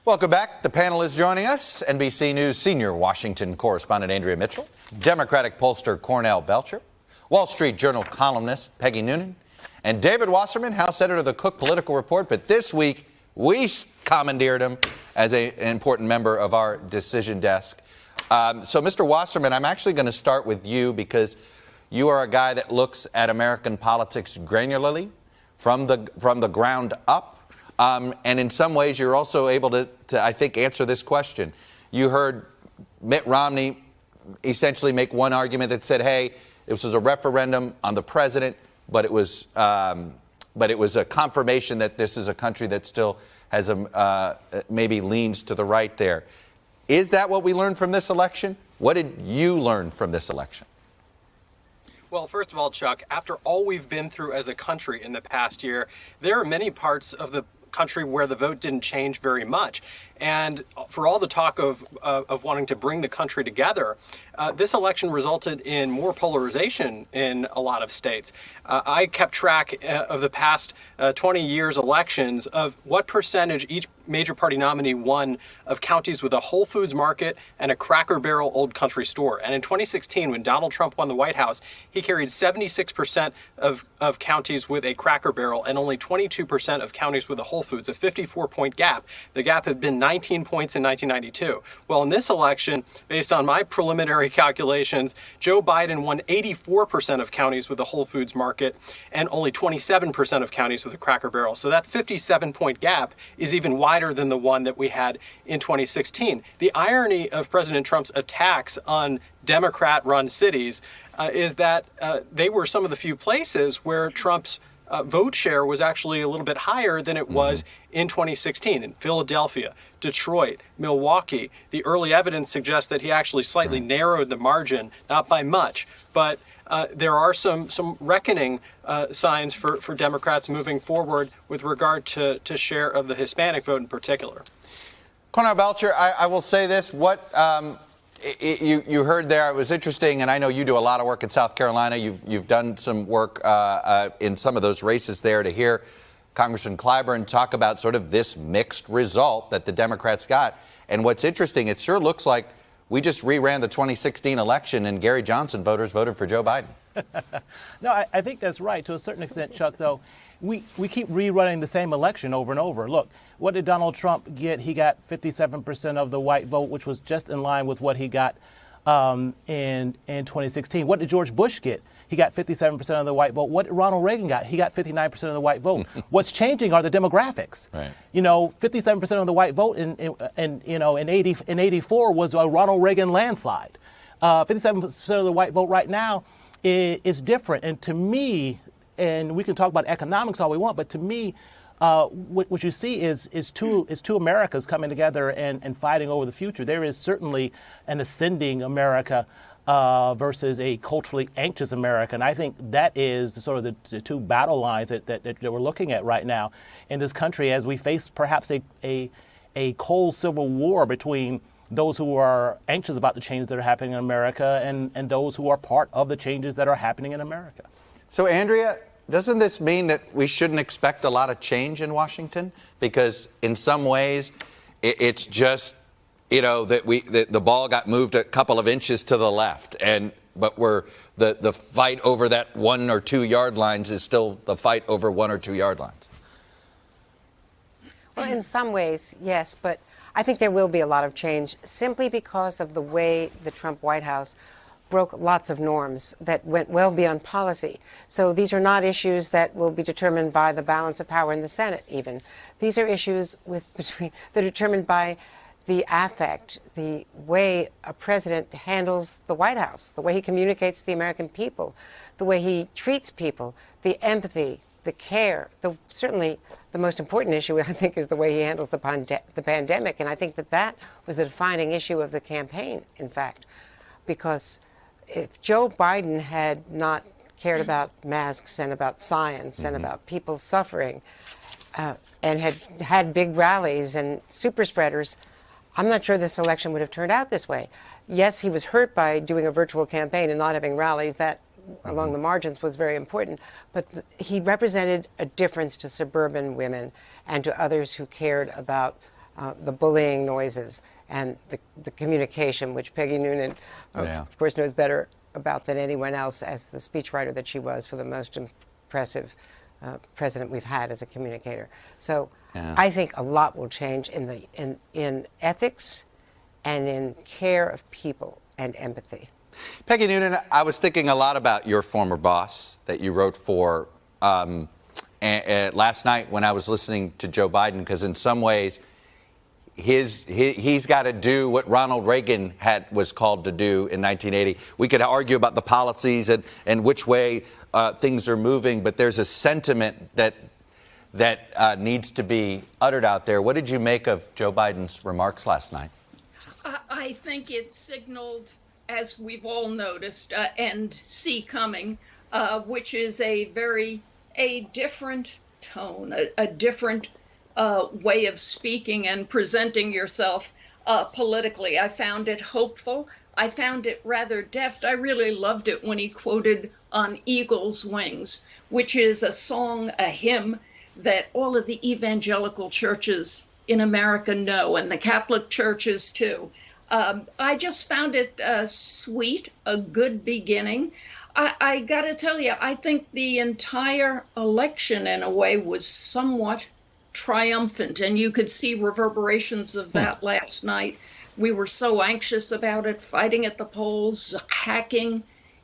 Welcome back. The panel is joining us. NBC News senior Washington correspondent Andrea Mitchell, Democratic pollster Cornell Belcher, Wall Street Journal columnist Peggy Noonan, and David Wasserman, House editor of the Cook Political Report. But this week, we commandeered him as an important member of our decision desk. So, Mr. Wasserman, I'm actually going to start with you because you are a guy that looks at American politics granularly from the ground up. And in some ways, you're also able to, I think, answer this question. You heard Mitt Romney essentially make one argument that said, hey, this was a referendum on the president, but it was a confirmation that this is a country that still has maybe leans to the right there. Is that what we learned from this election? What did you learn from this election? Well, first of all, Chuck, after all we've been through as a country in the past year, there are many parts of the country where the vote didn't change very much. And for all the talk of wanting to bring the country together, this election resulted in more polarization in a lot of states. I kept track of the past 20 years elections of what percentage each major party nominee won of counties with a Whole Foods market and a Cracker Barrel Old Country store. And in 2016, when Donald Trump won the White House, he carried 76% of counties with a Cracker Barrel and only 22% of counties with a Whole Foods, a 54-point gap. The gap had been 19 points in 1992. Well, in this election, based on my preliminary calculations, Joe Biden won 84% of counties with a Whole Foods market and only 27% of counties with a Cracker Barrel. So that 57-point gap is even wider than the one that we had in 2016. The irony of President Trump's attacks on Democrat-run cities is that they were some of the few places where Trump's vote share was actually a little bit higher than it was in 2016 in Philadelphia, Detroit, Milwaukee. The early evidence suggests that he actually slightly narrowed the margin, not by much, but there are some reckoning signs for Democrats moving forward with regard to share of the Hispanic vote in particular. Cornell Belcher, I will say this. What you heard there, it was interesting, and I know you do a lot of work in South Carolina. You've done some work in some of those races there to hear Congressman Clyburn talk about sort of this mixed result that the Democrats got. And what's interesting, it sure looks like we just reran the 2016 election and Gary Johnson voters voted for Joe Biden. No, I think that's right. To a certain extent, Chuck, though, we keep rerunning the same election over and over. Look, what did Donald Trump get? He got 57% of the white vote, which was just in line with what he got in 2016. What did George Bush get? He got 57% of the white vote. What did Ronald Reagan got? He got 59% of the white vote. What's changing are the demographics. Right. 57% of the white vote in 84 was a Ronald Reagan landslide. 57% of the white vote right now is different. And to me, and we can talk about economics all we want, but to me, what you see is two Americas coming together and fighting over the future. There is certainly an ascending America versus a culturally anxious America. And I think that is sort of the two battle lines that we're looking at right now in this country as we face perhaps a cold civil war between those who are anxious about the changes that are happening in America and those who are part of the changes that are happening in America. So, Andrea, doesn't this mean that we shouldn't expect a lot of change in Washington? Because in some ways, it's just, that the ball got moved a couple of inches to the left, but the fight over that 1 or 2 yard lines is still the fight over 1 or 2 yard lines. Well, in some ways, yes, but I think there will be a lot of change simply because of the way the Trump White House broke lots of norms that went well beyond policy. So these are not issues that will be determined by the balance of power in the Senate even. These are issues that are determined by the affect, the way a president handles the White House, the way he communicates to the American people, the way he treats people, the empathy, the care. Certainly the most important issue, I think, is the way he handles the pandemic. And I think that was the defining issue of the campaign, in fact, because if Joe Biden had not cared about masks and about science and about people suffering and had big rallies and super spreaders, I'm not sure this election would have turned out this way. Yes, he was hurt by doing a virtual campaign and not having rallies. That, along the margins, was very important. But he represented a difference to suburban women and to others who cared about the bullying noises and the communication, which Peggy Noonan, of course, knows better about than anyone else as the speechwriter that she was for the most impressive president we've had as a communicator. So I think a lot will change in ethics and in care of people and empathy. Peggy Noonan, I was thinking a lot about your former boss that you wrote for last night when I was listening to Joe Biden, because in some ways he's got to do what Ronald Reagan was called to do in 1980. We could argue about the policies and which way things are moving, but there's a sentiment that needs to be uttered out there. What did you make of Joe Biden's remarks last night? I think it signaled, as we've all noticed and see coming, which is a different tone, a different way of speaking and presenting yourself politically. I found it hopeful. I found it rather deft. I really loved it when he quoted On Eagle's Wings, which is a song, a hymn that all of the evangelical churches in America know, and the Catholic churches too. I just found it sweet, a good beginning. I got to tell you, I think the entire election in a way was somewhat triumphant, and you could see reverberations of that last night. We were so anxious about it, fighting at the polls, hacking.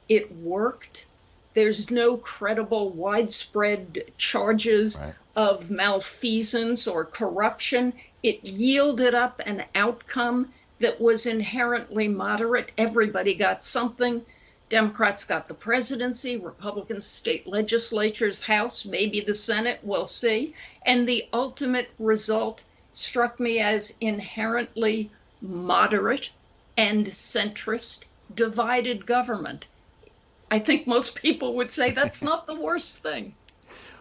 It worked. There's no credible widespread charges of malfeasance or corruption. It yielded up an outcome that was inherently moderate. Everybody got something. Democrats got the presidency, Republicans state legislatures, House, maybe the Senate, we'll see. And the ultimate result struck me as inherently moderate and centrist, divided government. I think most people would say that's not the worst thing.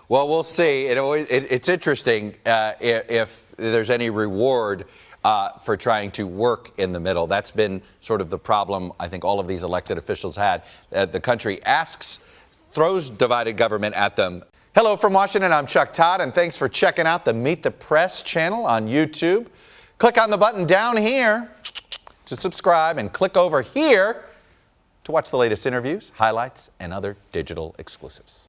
Well, we'll see. It's interesting if there's any reward for trying to work in the middle. That's been sort of the problem I think all of these elected officials had. The country throws divided government at them. Hello from Washington, I'm Chuck Todd, and thanks for checking out the Meet the Press channel on YouTube. Click on the button down here to subscribe and click over here to watch the latest interviews, highlights, and other digital exclusives.